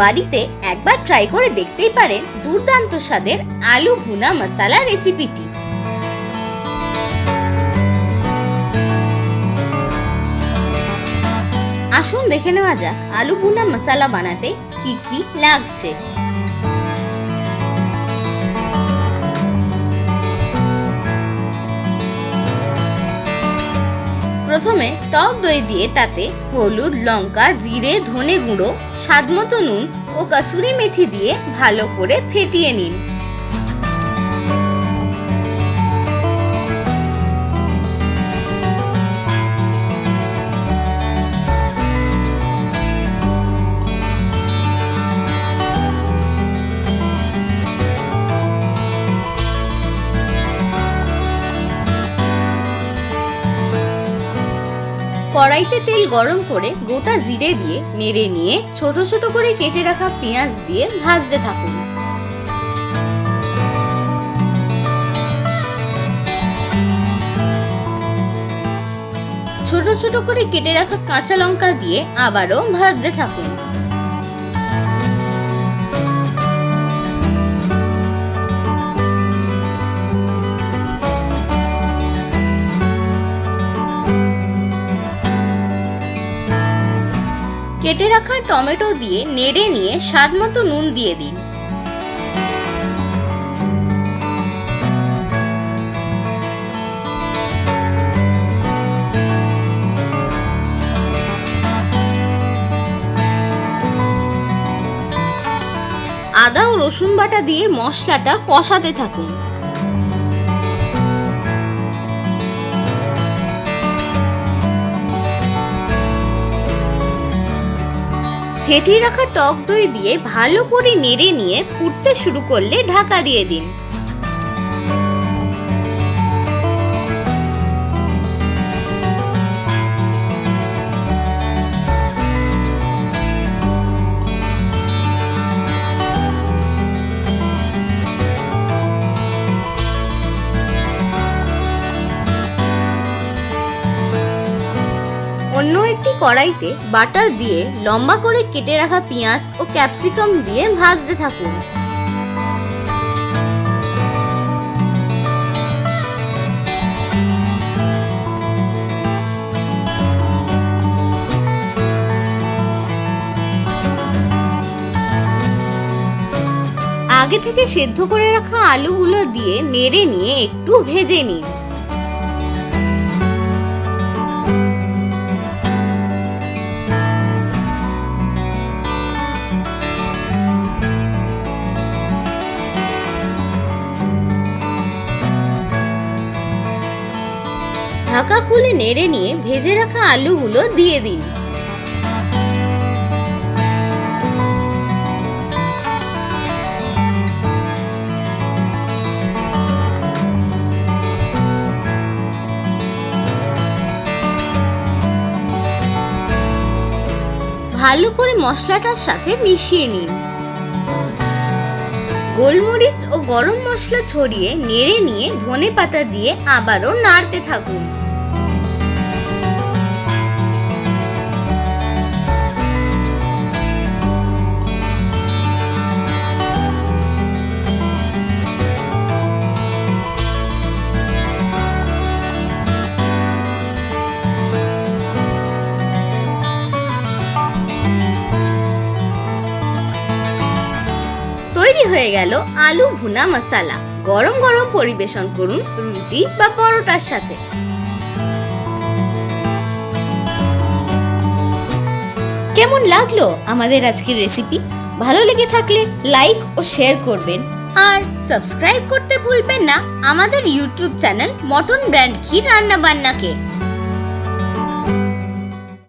বাড়িতে একবার ট্রাই করে দেখতেই পারেন দুর্দান্ত স্বাদের আলু ভুনা মশলা রেসিপিটি। আসুন দেখে নেওয়া যাক আলু ভুনা মশলা বানাতে কি কি লাগছে। প্রথমে টক দই দিয়ে তাতে হলুদ, লঙ্কা, জিরে, ধনে গুঁড়ো, স্বাদমতো নুন ও কসুরি মেথি দিয়ে ভালো করে ফেটিয়ে নিন। কড়াইতে তেল গরম করে গোটা জিরে দিয়ে নেড়ে নিয়ে ছোট ছোট করে কেটে রাখা পেঁয়াজ দিয়ে ভাজতে থাকুন। ছোট ছোট করে কেটে রাখা কাঁচা লঙ্কা দিয়ে আবারও ভাজতে থাকুন। কেটে রাখা টমেটো দিয়ে নেড়ে নিয়ে স্বাদমতো নুন দিয়ে দিন। আদা ও রসুন বাটা দিয়ে মশলাটা কষাতে থাকুন। ফেটিয়ে রাখা টক দই দিয়ে ভালো করে নেড়ে নিয়ে ফুটতে শুরু করলে ঢাকা দিয়ে দিন। অন্য একটি কড়াইতে বাটার দিয়ে লম্বা করে কেটে রাখা পেঁয়াজ ও ক্যাপসিকাম দিয়ে ভাজতে থাকুন। আগে থেকে সেদ্ধ করে রাখা আলুগুলো দিয়ে নেড়ে নিয়ে একটু ভেজে নিন। ঢাকা খুলে নেড়ে নিয়ে ভেজে রাখা আলুগুলো দিয়ে দিন। ভালো করে মশলাটার সাথে মিশিয়ে নিন। গোলমরিচ ও গরম মশলা ছড়িয়ে নেড়ে নিয়ে ধনেপাতা দিয়ে আবারও নাড়তে থাকুন। তৈরি হয়ে গেল আলু ভুনা মশলা। গরম গরম পরিবেশন করুন রুটি বা পরোটার সাথে। কেমন লাগলো আমাদের আজকের রেসিপি? ভালো লেগে থাকলে লাইক ও শেয়ার করবেন আর সাবস্ক্রাইব করতে ভুলবেন না আমাদের ইউটিউব চ্যানেল মটন ব্র্যান্ড ঘি রান্না বান্নাকে।